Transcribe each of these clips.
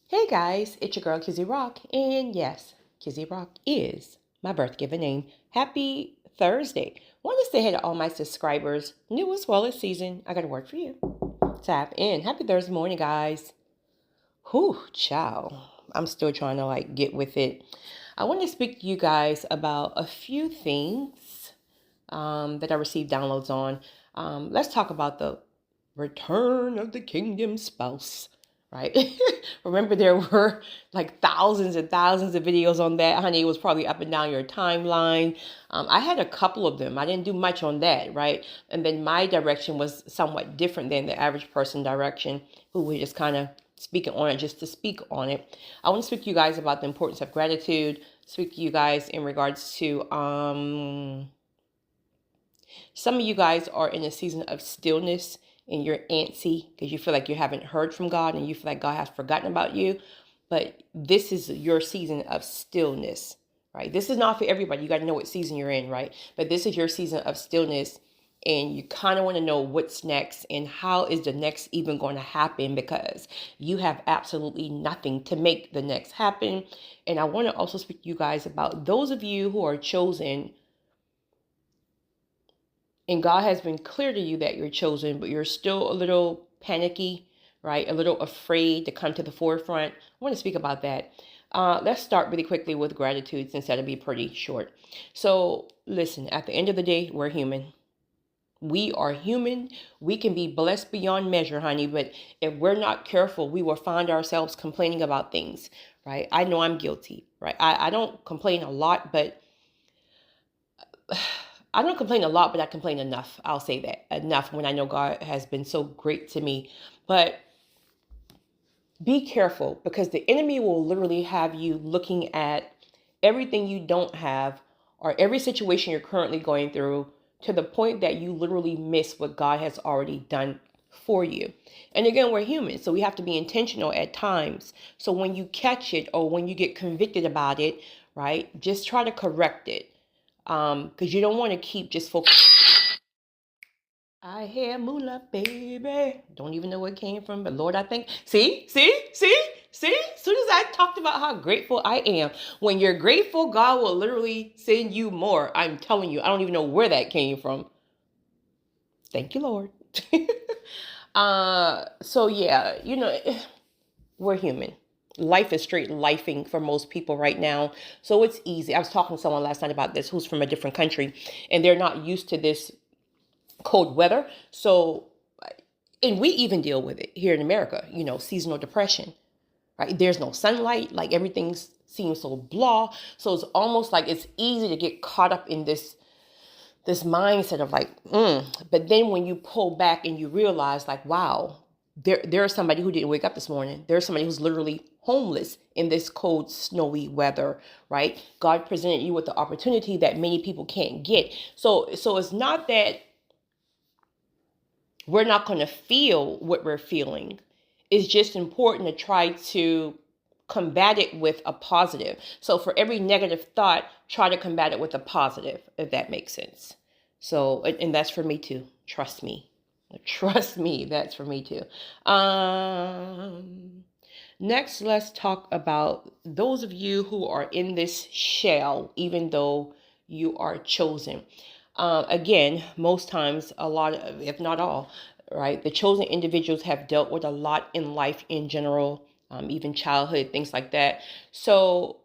Hey guys, it's your girl Kizzy Rock, and yes, Kizzy Rock is my birth given name. Happy Thursday. Want to say hey to all my subscribers, new as well as season. I got a word for you. Tap in. Happy Thursday morning, guys. Whew, ciao. I'm still trying to get with it. I want to speak to you guys about a few things that I received downloads on. Let's talk about the return of the kingdom spouse, right? Remember, there were like thousands and thousands of videos on that, honey. It was probably up and down your timeline. I had a couple of them. I didn't do much on that, right? And then my direction was somewhat different than the average person direction, who was just kind of speaking on it just to speak on it. I want to speak to you guys about the importance of gratitude. Speak to you guys in regards to some of you guys are in a season of stillness and you're antsy because you feel like you haven't heard from God and you feel like God has forgotten about you. But this is your season of stillness, right? This is not for everybody. You got to know what season you're in, right? But this is your season of stillness, and you kind of want to know what's next and how is the next even going to happen, because you have absolutely nothing to make the next happen. And I want to also speak to you guys about those of you who are chosen, and God has been clear to you that you're chosen, but you're still a little panicky, right? A little afraid to come to the forefront. I want to speak about that. Let's start really quickly with gratitude, since that'll be pretty short. So listen, at the end of the day, we're human. We are human. We can be blessed beyond measure, honey, but if we're not careful, we will find ourselves complaining about things, right? I know I'm guilty, right? I don't complain a lot, but I don't complain a lot, but I complain enough. I'll say that. Enough when I know God has been so great to me. But be careful, because the enemy will literally have you looking at everything you don't have or every situation you're currently going through, to the point that you literally miss what God has already done for you. And again, we're human, so we have to be intentional at times. So when you catch it or when you get convicted about it, right, just try to correct it. Because you don't want to keep just focused. I hear moolah, baby. Don't even know where it came from, but Lord, I think. See. As soon as I talked about how grateful I am, when you're grateful, God will literally send you more. I'm telling you, I don't even know where that came from. Thank you, Lord. So yeah, we're human. Life is straight lifing for most people right now. So it's easy. I was talking to someone last night about this who's from a different country, and they're not used to this cold weather. So, and we even deal with it here in America, seasonal depression, right? There's no sunlight, like everything seems so blah. So it's almost like it's easy to get caught up in this mindset of but then when you pull back and you realize wow, there is somebody who didn't wake up this morning. There's somebody who's literally homeless in this cold, snowy weather, right? God presented you with the opportunity that many people can't get. So it's not that we're not going to feel what we're feeling. It's just important to try to combat it with a positive. So for every negative thought, try to combat it with a positive, if that makes sense. So, and that's for me too. Trust me. Trust me, that's for me too. Next, let's talk about those of you who are in this shell, even though you are chosen. Again, most times, a lot of, if not all, right, the chosen individuals have dealt with a lot in life in general, even childhood, things like that. So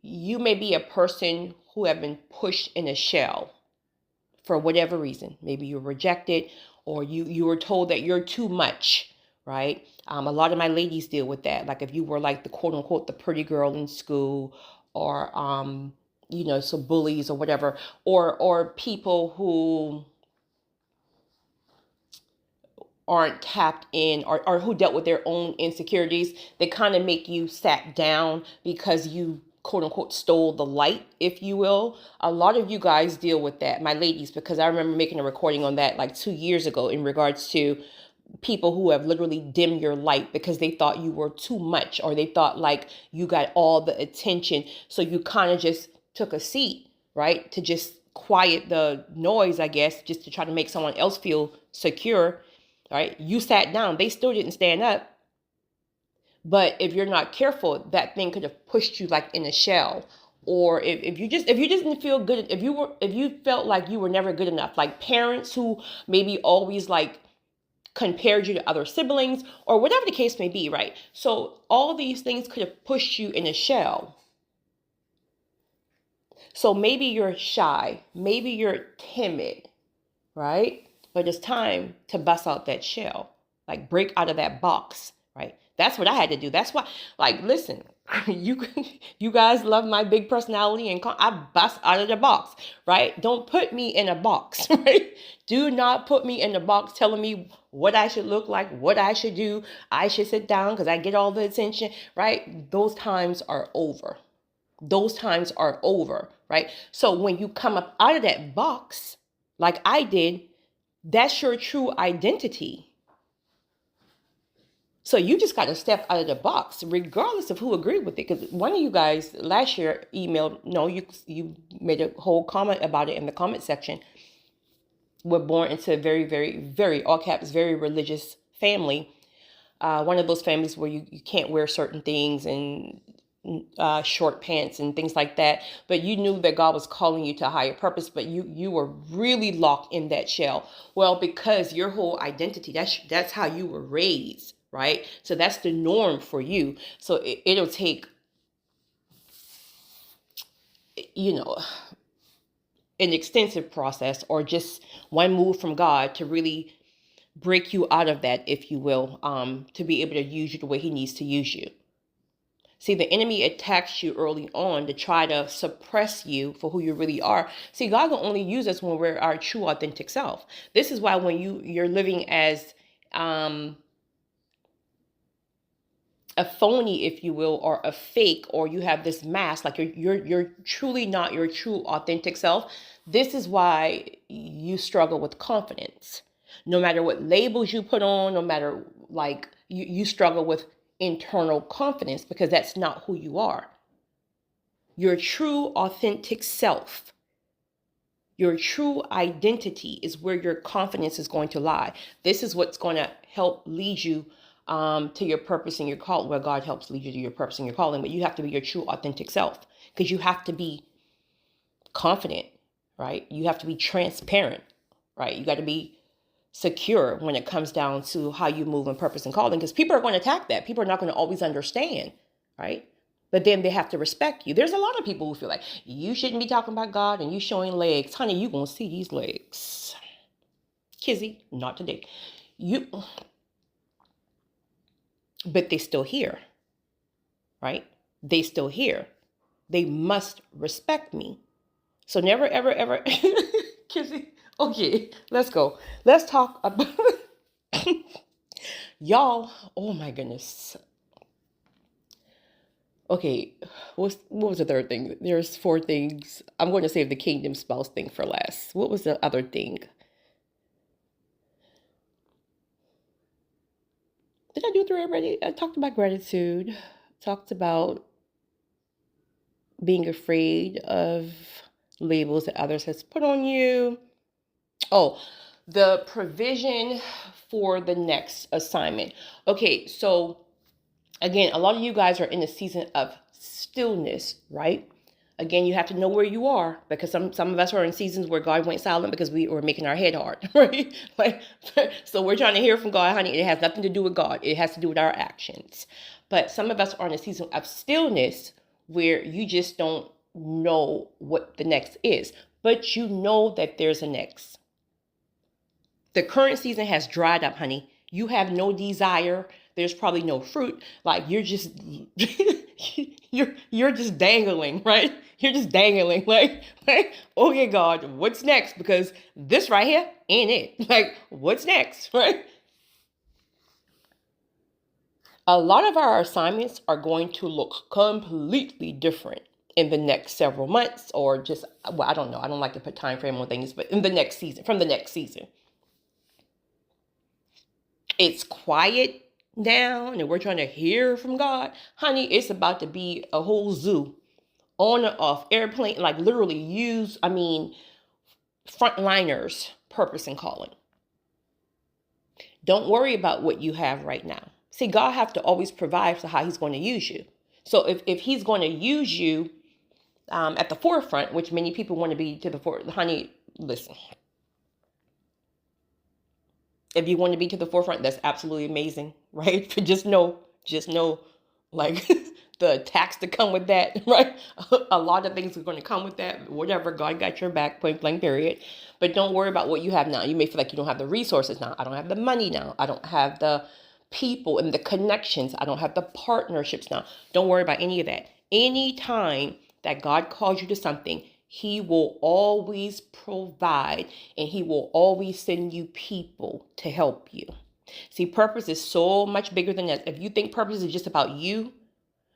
you may be a person who have been pushed in a shell for whatever reason. Maybe you were rejected, or you were told that you're too much, right? A lot of my ladies deal with that. Like if you were like the quote unquote the pretty girl in school, or some bullies or whatever, or people who aren't tapped in, or who dealt with their own insecurities. They kind of make you sat down because you quote unquote stole the light, if you will. A lot of you guys deal with that, my ladies, because I remember making a recording on that like 2 years ago in regards to people who have literally dimmed your light because they thought you were too much, or they thought like you got all the attention. So you kind of just took a seat, right? To just quiet the noise, I guess, just to try to make someone else feel secure, right? You sat down. They still didn't stand up. But if you're not careful, that thing could have pushed you like in a shell. Or if you didn't feel good, if you felt like you were never good enough, like parents who maybe always like compared you to other siblings or whatever the case may be, right? So all these things could have pushed you in a shell. So maybe you're shy, maybe you're timid, right? But it's time to bust out that shell, like break out of that box, right? That's what I had to do. That's why, like, listen, you you guys love my big personality, and I bust out of the box, right? Don't put me in a box, right? Do not put me in a box telling me what I should look like, what I should do. I should sit down because I get all the attention, right? Those times are over. Those times are over, right? So when you come up out of that box, like I did, that's your true identity. So you just got to step out of the box, regardless of who agreed with it. Because one of you guys last year emailed, no, you made a whole comment about it in the comment section. We're born into a very, very, very, all caps, very religious family. One of those families where you can't wear certain things and short pants and things like that. But you knew that God was calling you to a higher purpose, but you were really locked in that shell. Well, because your whole identity, that's how you were raised, right? So that's the norm for you. So it'll take, an extensive process or just one move from God to really break you out of that, if you will, to be able to use you the way he needs to use you. See, the enemy attacks you early on to try to suppress you for who you really are. See, God will only use us when we're our true, authentic self. This is why when you're living as a phony, if you will, or a fake, or you have this mask, like you're truly not your true, authentic self. This is why you struggle with confidence. No matter what labels you put on, no matter like you struggle with internal confidence because that's not who you are. Your true authentic self, your true identity is where your confidence is going to lie. This is what's going to help lead you to your purpose and your call. Well, God helps lead you to your purpose and your calling, but you have to be your true authentic self because you have to be confident, right? You have to be transparent, right? You got to be secure when it comes down to how you move in purpose and calling, because people are going to attack that. People are not going to always understand, right? But then they have to respect you. There's a lot of people who feel like you shouldn't be talking about God and you showing legs. Honey, you going to see these legs. Kizzy, not today. But they still here, right? They still here. They must respect me. So never, ever, ever, Kizzy. Okay, let's go. Let's talk about y'all. Oh my goodness. Okay, what was the third thing? There's 4 things. I'm going to save the kingdom spouse thing for last. What was the other thing? Did I do 3 already? I talked about gratitude. Talked about being afraid of labels that others has put on you. Oh, the provision for the next assignment. Okay, so again, a lot of you guys are in a season of stillness, right? Again, you have to know where you are because some of us are in seasons where God went silent because we were making our head hard, right? Like, so we're trying to hear from God, honey. It has nothing to do with God. It has to do with our actions. But some of us are in a season of stillness where you just don't know what the next is, but you know that there's a next. The current season has dried up, honey. You have no desire. There's probably no fruit. Like you're just you're just dangling, right? You're just dangling. Like, okay, God, what's next? Because this right here ain't it. Like, what's next, right? A lot of our assignments are going to look completely different in the next several months, or just, well, I don't know. I don't like to put time frame on things, but in the next season, from the next season. It's quiet now and we're trying to hear from God. Honey, it's about to be a whole zoo on and off, airplane, like literally frontliners, purpose and calling. Don't worry about what you have right now. See, God have to always provide for how he's going to use you. So if he's going to use you at the forefront, which many people want to be to the forefront, honey, listen. If you want to be to the forefront, that's absolutely amazing, right? Just know, like the attacks that come with that, right? A lot of things are going to come with that. Whatever, God got your back, point blank, period. But don't worry about what you have now. You may feel like you don't have the resources now. I don't have the money now. I don't have the people and the connections. I don't have the partnerships now. Don't worry about any of that. Anytime that God calls you to something, he will always provide, and he will always send you people to help you. See, purpose is so much bigger than that. If you think purpose is just about you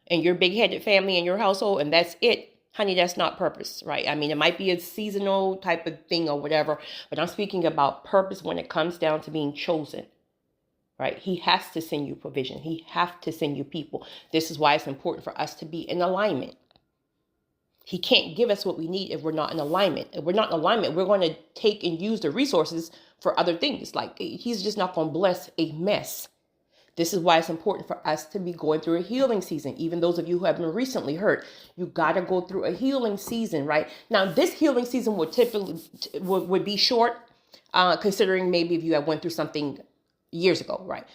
and your big-headed family and your household and that's it, honey, that's not purpose, right? I mean, it might be a seasonal type of thing or whatever, but I'm speaking about purpose when it comes down to being chosen, right? He has to send you provision. He has to send you people. This is why it's important for us to be in alignment. He can't give us what we need if we're not in alignment. If we're not in alignment, we're going to take and use the resources for other things. Like, he's just not going to bless a mess. This is why it's important for us to be going through a healing season. Even those of you who have been recently hurt, you got to go through a healing season, right? Now, this healing season would typically would be short, considering maybe if you have went through something years ago, right?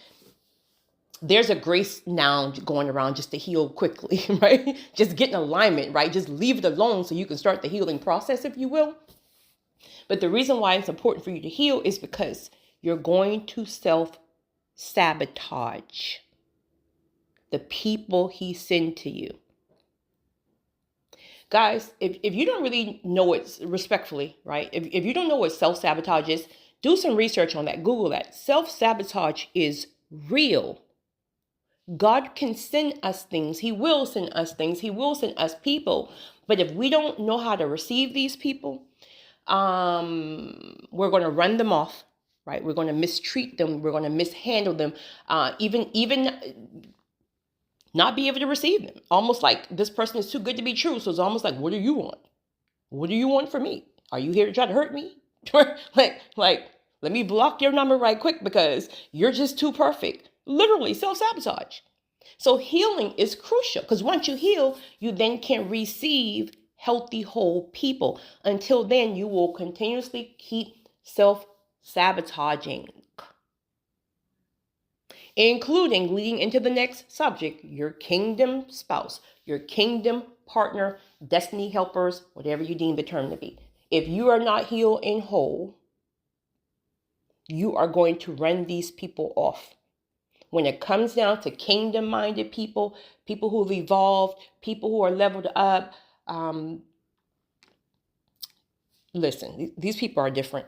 There's a grace now going around just to heal quickly, right? Just get in alignment, right? Just leave it alone so you can start the healing process, if you will. But the reason why it's important for you to heal is because you're going to self-sabotage the people he sent to you. Guys, if you don't really know it respectfully, right? If you don't know what self-sabotage is, do some research on that. Google that. Self-sabotage is real. God can send us things. He will send us things. He will send us people. But if we don't know how to receive these people, we're going to run them off, right? We're going to mistreat them. We're going to mishandle them. Even not be able to receive them. Almost like this person is too good to be true. So it's almost like, what do you want? What do you want from me? Are you here to try to hurt me? like, let me block your number right quick because you're just too perfect. Literally self-sabotage. So healing is crucial because once you heal, you then can receive healthy, whole people. Until then, you will continuously keep self-sabotaging, including leading into the next subject, your kingdom spouse, your kingdom partner, destiny helpers, whatever you deem the term to be. If you are not healed and whole, you are going to run these people off. When it comes down to kingdom-minded people, people who've evolved, people who are leveled up, listen, these people are different,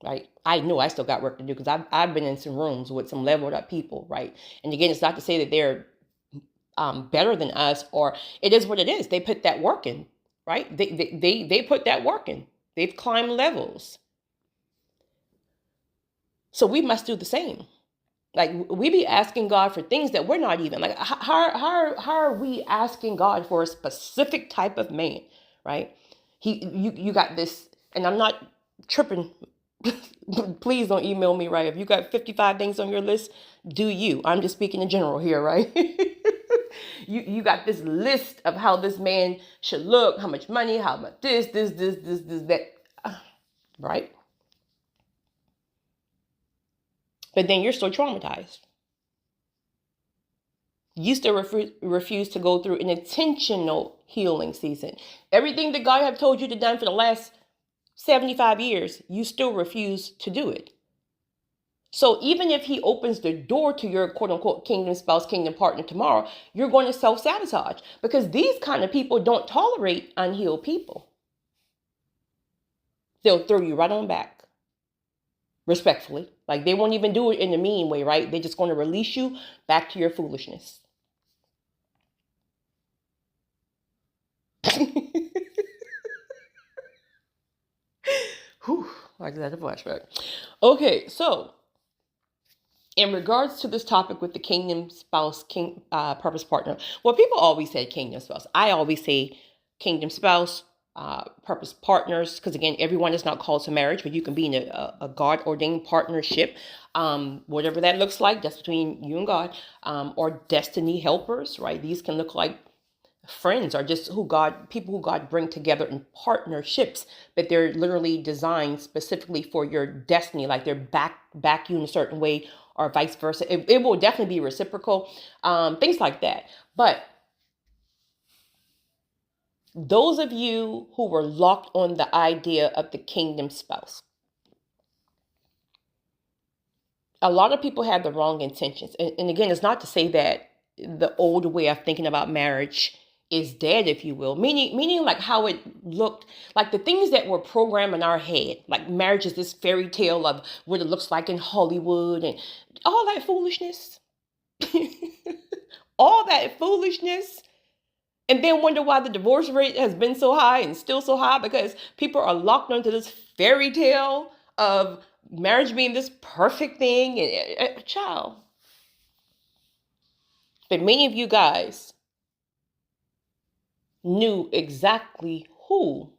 right? I know I still got work to do because I've been in some rooms with some leveled up people, right? And again, it's not to say that they're better than us, or it is what it is. They put that work in, right? They put that work in. They've climbed levels. So we must do the same. Like, we be asking God for things that we're not even like. How are we asking God for a specific type of man, right? You got this, and I'm not tripping. Please don't email me, right? If you got 55 things on your list, do you? I'm just speaking in general here, right? You got this list of how this man should look, how much money, how much this, that, right? But then you're still traumatized. You still refuse to go through an intentional healing season. Everything that God have told you to do for the last 75 years, you still refuse to do it. So even if he opens the door to your quote unquote kingdom spouse, kingdom partner tomorrow, you're going to self-sabotage because these kind of people don't tolerate unhealed people. They'll throw you right on back. Respectfully. Like, they won't even do it in a mean way, right? They're just going to release you back to your foolishness. Whew, I just had a flashback. Okay, so in regards to this topic with the kingdom spouse, purpose partner, well, people always say kingdom spouse. I always say kingdom spouse purpose partners, because again, everyone is not called to marriage, but you can be in a God-ordained partnership, whatever that looks like. That's between you and God, or destiny helpers, right? These can look like friends, or just people who God bring together in partnerships, but they're literally designed specifically for your destiny, like they're back you in a certain way, or vice versa. It will definitely be reciprocal, things like that. But those of you who were locked on the idea of the kingdom spouse, a lot of people have the wrong intentions. And again, it's not to say that the old way of thinking about marriage is dead, if you will, meaning like how it looked, like the things that were programmed in our head, like marriage is this fairy tale of what it looks like in Hollywood and all that foolishness. All that foolishness. And then wonder why the divorce rate has been so high and still so high, because people are locked onto this fairy tale of marriage being this perfect thing. And child. But many of you guys knew exactly who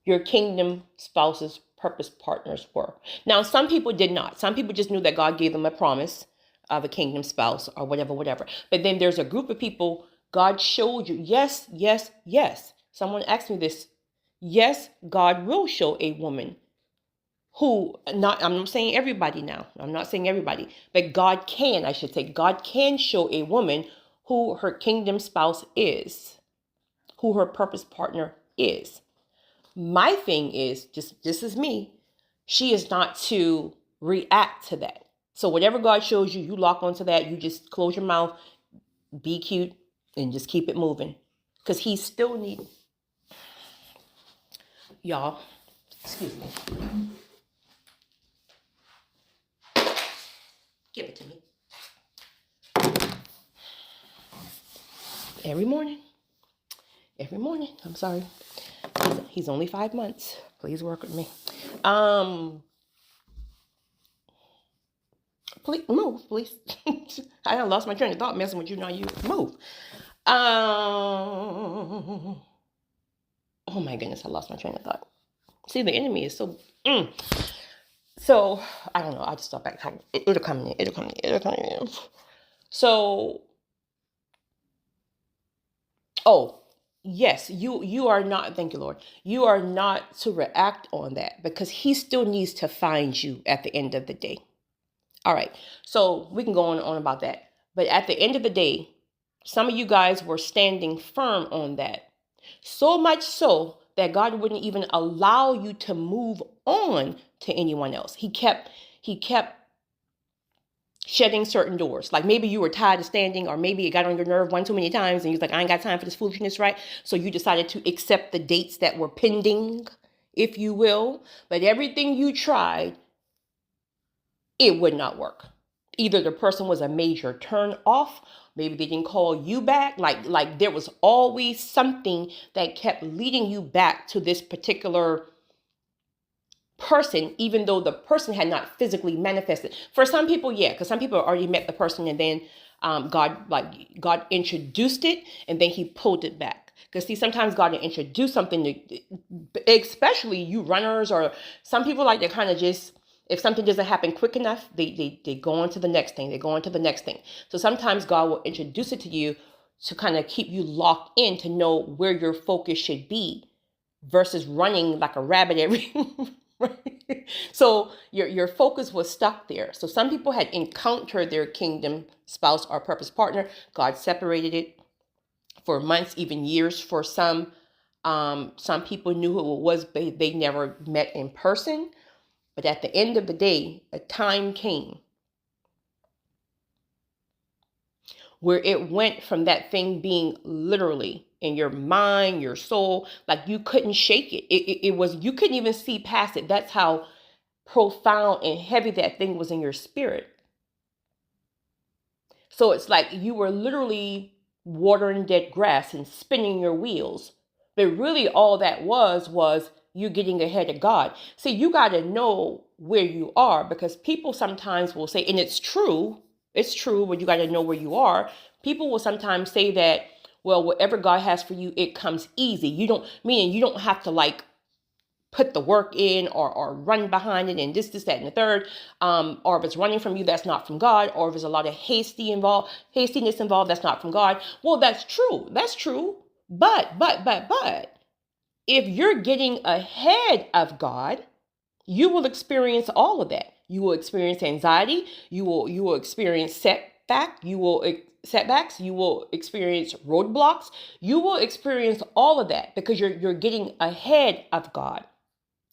your kingdom spouses, purpose partners were. Now, some people did not. Some people just knew that God gave them a promise of a kingdom spouse or whatever. But then there's a group of people God showed you. Yes, yes, yes. Someone asked me this. Yes, God will show a woman who, I'm not saying everybody now. I'm not saying everybody, but God can, I should say, God can show a woman who her kingdom spouse is, who her purpose partner is. My thing is, just this is me, she is not to react to that. So whatever God shows you, you lock onto that. You just close your mouth, be cute, and just keep it moving. Because he still needs, y'all, excuse me. Give it to me. Every morning, I'm sorry. He's only 5 months. Please work with me. Please move, please. I done lost my train of thought messing with you. Now you move. Oh my goodness, I lost my train of thought. See, the enemy is so. So I don't know. I'll just stop back. It'll come in. So, yes, you are not. Thank you, Lord. You are not to react on that, because he still needs to find you at the end of the day. All right, so we can go on about that. But at the end of the day, some of you guys were standing firm on that. So much so that God wouldn't even allow you to move on to anyone else. He kept shutting certain doors. Like maybe you were tired of standing, or maybe it got on your nerve one too many times and you're like, I ain't got time for this foolishness, right? So you decided to accept the dates that were pending, if you will. But everything you tried, it would not work. Either the person was a major turn off, maybe they didn't call you back. Like there was always something that kept leading you back to this particular person, even though the person had not physically manifested. For some people, yeah, because some people already met the person and then God introduced it and then he pulled it back. Because see, sometimes God will introduce something to, especially you runners, or some people like to kind of just, if something doesn't happen quick enough, they go on to the next thing. They go on to the next thing. So sometimes God will introduce it to you to kind of keep you locked in, to know where your focus should be versus running like a rabbit every. Right? So your focus was stuck there. So some people had encountered their kingdom spouse or purpose partner. God separated it for months, even years for some. Some people knew who it was, but they never met in person. But at the end of the day, a time came where it went from that thing being literally in your mind, your soul, like you couldn't shake it. It was, you couldn't even see past it. That's how profound and heavy that thing was in your spirit. So it's like you were literally watering dead grass and spinning your wheels. But really all that was you getting ahead of God. See, you got to know where you are, because people sometimes will say, and it's true, but you got to know where you are. People will sometimes say that, well, whatever God has for you, it comes easy. Meaning you don't have to like put the work in or run behind it and this, that, and the third. Or if it's running from you, that's not from God. Or if there's a lot of hastiness involved, that's not from God. Well, that's true. That's true. But, if you're getting ahead of God, you will experience all of that. You will experience anxiety. You will experience setbacks. You will experience roadblocks. You will experience all of that because you're getting ahead of God.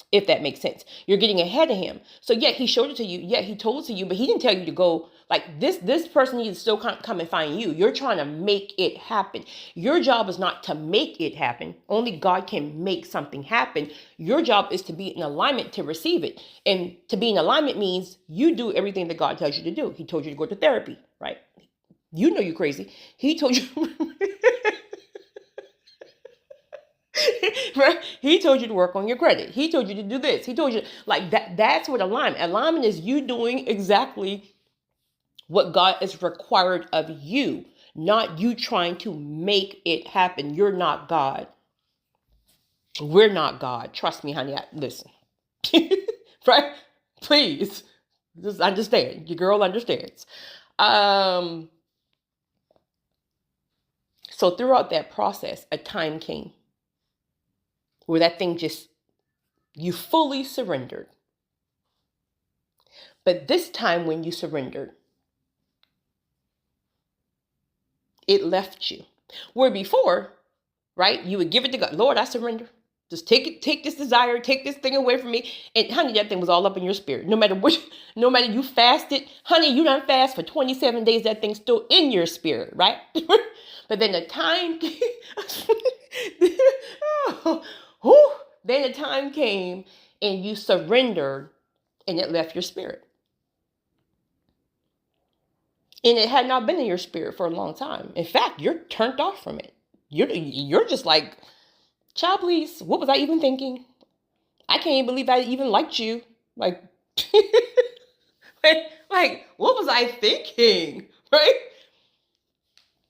If that makes sense, you're getting ahead of him. So yeah, he showed it to you. Yeah, he told it to you, but he didn't tell you to go like this. This person needs to still come and find you. You're trying to make it happen. Your job is not to make it happen. Only God can make something happen. Your job is to be in alignment to receive it. And to be in alignment means you do everything that God tells you to do. He told you to go to therapy, right? You know you're crazy. He told you. Right? He told you to work on your credit. He told you to do this. He told you like that. That's what alignment. Alignment is you doing exactly what God is required of you, not you trying to make it happen. You're not God. We're not God. Trust me, honey. Listen. Right? Please. Just understand. Your girl understands. So throughout that process, a time came where that thing just, you fully surrendered. But this time when you surrendered, it left you. Where before, right, you would give it to God. Lord, I surrender. Just take this desire, take this thing away from me. And honey, that thing was all up in your spirit. No matter you fasted, honey, you done fast for 27 days, that thing's still in your spirit, right? But then the time then the time came and you surrendered and it left your spirit. And it had not been in your spirit for a long time. In fact, you're turned off from it. You're just like, child, please, what was I even thinking? I can't even believe I even liked you. Like, like, what was I thinking? Right?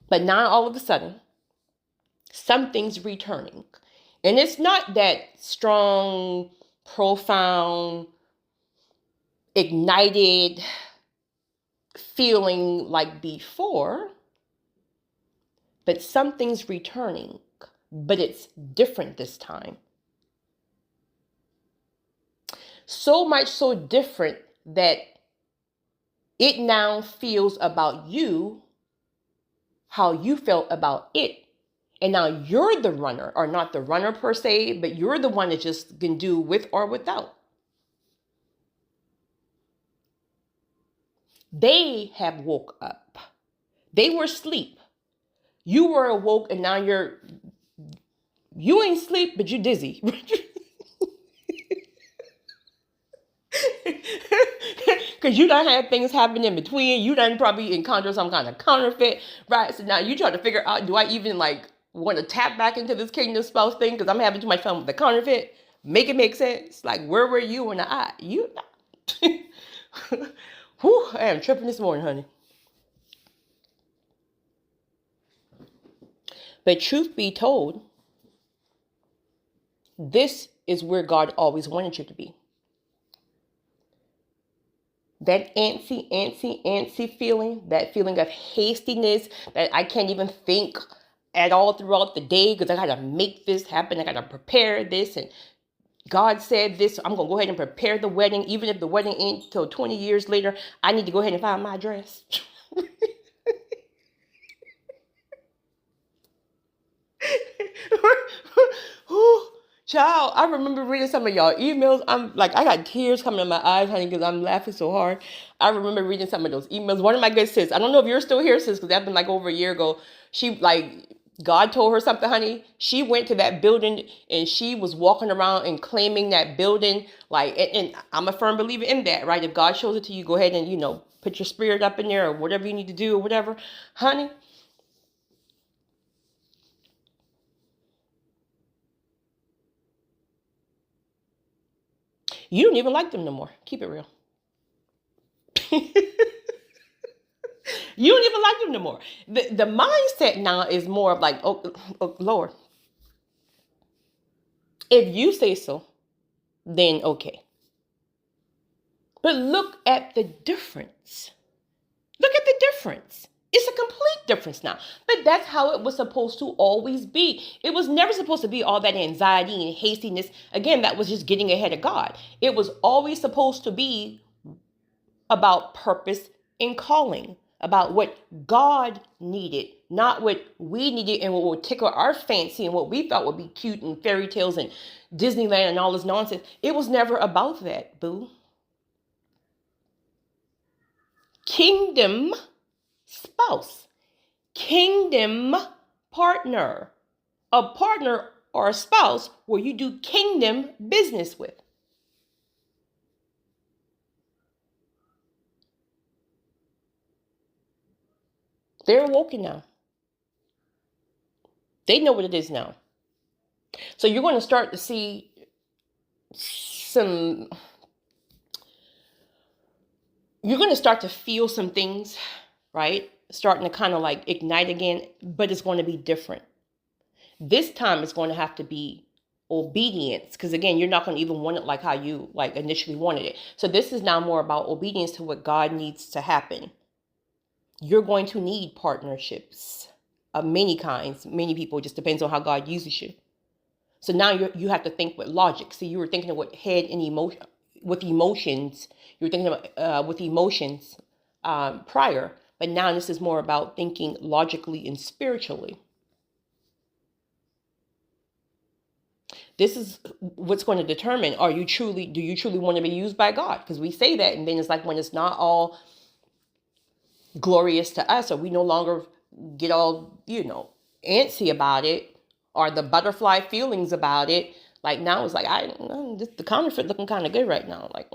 But now all of a sudden, something's returning. And it's not that strong, profound, ignited feeling like before, but something's returning, but it's different this time. So much so different that it now feels about you how you felt about it. And now you're the runner, or not the runner per se, but you're the one that just can do with or without. They have woke up. They were asleep. You were awoke, and now you ain't sleep, but you're dizzy. Because you done had things happen in between. You done probably encountered some kind of counterfeit, right? So now you try to figure out, do I even like want to tap back into this kingdom spouse thing? Because I'm having too much fun with the counterfeit. Make it make sense. Like, where were you when you? Whew, I am tripping this morning, honey. But truth be told, this is where God always wanted you to be. That antsy feeling, that feeling of hastiness, that I can't even think at all throughout the day because I got to make this happen. I got to prepare this. And God said this, so I'm going to go ahead and prepare the wedding. Even if the wedding ain't till 20 years later, I need to go ahead and find my dress. Child, I remember reading some of y'all emails. I'm like, I got tears coming in my eyes, honey, because I'm laughing so hard. I remember reading some of those emails. One of my good sis, I don't know if you're still here, sis, because that's been like over a year ago. She like, God told her something, honey. She went to that building and she was walking around and claiming that building. Like, and I'm a firm believer in that, right? If God shows it to you, go ahead and, put your spirit up in there or whatever you need to do or whatever. Honey, you don't even like them no more. Keep it real. You don't even like them no more. The mindset now is more of like, oh, Lord, if you say so, then okay. But look at the difference. Look at the difference. It's a complete difference now. But that's how it was supposed to always be. It was never supposed to be all that anxiety and hastiness. Again, that was just getting ahead of God. It was always supposed to be about purpose and calling, about what God needed, not what we needed and what would tickle our fancy and what we thought would be cute and fairy tales and Disneyland and all this nonsense. It was never about that, boo. Kingdom spouse, kingdom partner, a partner or a spouse where you do kingdom business with. They're awoken now. They know what it is now. So you're going to start to see you're going to start to feel some things, right? Starting to kind of like ignite again, but it's going to be different. This time it's going to have to be obedience, because again, you're not going to even want it like how you like initially wanted it. So this is now more about obedience to what God needs to happen. You're going to need partnerships of many kinds, many people. It just depends on how God uses you. So now you have to think with logic. So you were thinking of what head and emotion with emotions. You were thinking about with emotions prior, but now this is more about thinking logically and spiritually. This is what's going to determine, do you truly want to be used by God? Because we say that, and then it's like when it's not all glorious to us, or we no longer get all, antsy about it, or the butterfly feelings about it. Like now it's like, the counterfeit looking kind of good right now. Like,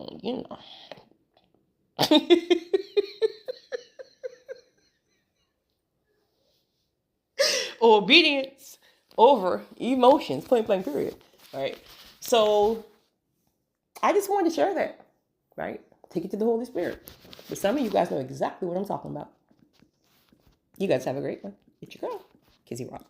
Obedience over emotions, point blank period. Right. So I just wanted to share that, right? Take it to the Holy Spirit. But some of you guys know exactly what I'm talking about. You guys have a great one. It's your girl, Kizzy Rock.